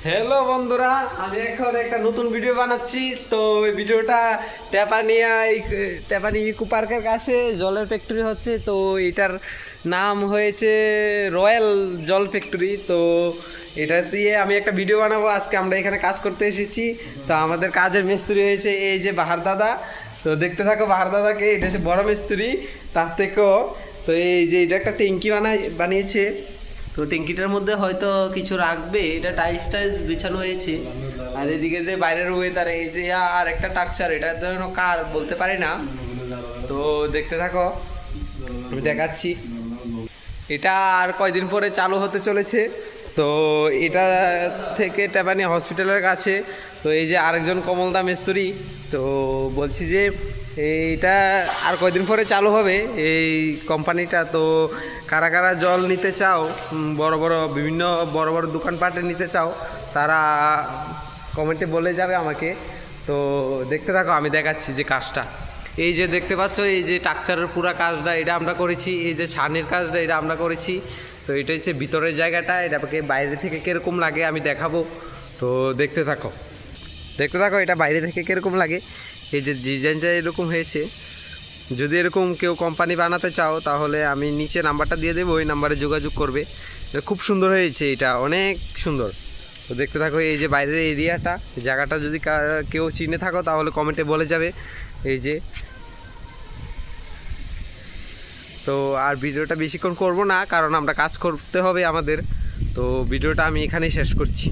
Hello বন্ধুরা, আমি এখন একটা নতুন ভিডিও বানাচ্ছি। তো এই ভিডিওটা টেপানি ইকো পার্কের কাছে জলের ফ্যাক্টরি হচ্ছে। তো এটার নাম হয়েছে রয়্যাল জল ফ্যাক্টরি। তো এটা দিয়ে আমি একটা ভিডিও বানাবো। আজকে আমরা এখানে কাজ করতে এসেছি। তো আমাদের কাজের মিস্ত্রি হয়েছে এই যে বাহার দাদা। তো দেখতে থাকো বাহার দাদাকে, এটা হচ্ছে বড় মিস্ত্রি তার থেকেও। তো এই যে এটা একটা ট্যাঙ্কি বানিয়েছে। তো ট্যাঙ্কিটার মধ্যে হয়তো কিছু রাখবে, এটা টাইলস বিছানো হয়েছে। আর এদিকে যে বাইরের ওয়েদার, এটা আর একটা টাকচার, এটা যেন কার বলতে পারি না। তো দেখতে থাকো, আমি দেখাচ্ছি। এটা আর কয়দিন পরে চালু হতে চলেছে। তো এটা থেকে টেপানি হসপিটালের কাছে। তো এই যে আরেকজন কমলদা মিস্ত্রি। তো বলছি যে এইটা আর কয়দিন পরে চালু হবে এই কোম্পানিটা। তো কারা কারা জল নিতে চাও, বিভিন্ন বড় বড় দোকানপাটে নিতে চাও, তারা কমেন্টে বলে যাবে আমাকে। তো দেখতে থাকো, আমি দেখাচ্ছি যে কাজটা। এই যে দেখতে পাচ্ছ, এই যে টাকচারের পুরো কাজটা এটা আমরা করেছি। এই যে ছানের কাজটা এটা আমরা করেছি। তো এটা হচ্ছে ভিতরের জায়গাটা, এটাকে বাইরে থেকে কীরকম লাগে আমি দেখাবো। তো দেখতে থাকো, এটা বাইরে থেকে কীরকম লাগে। এই যে ডিজাইনটা এরকম হয়েছে। যদি এরকম কেউ কোম্পানি বানাতে চাও তাহলে আমি নিচে নাম্বারটা দিয়ে দেবো, ওই নাম্বারে যোগাযোগ করবে। খুব সুন্দর হয়েছে, এটা অনেক সুন্দর। তো দেখতে থাকো, এই যে বাইরের এরিয়াটা, জায়গাটা যদি কেউ চিনে থাকো তাহলে কমেন্টে বলে যাবে। এই যে, তো আর ভিডিওটা বেশিক্ষণ করব না, কারণ আমরা কাজ করতে হবে আমাদের। তো ভিডিওটা আমি এখানেই শেষ করছি।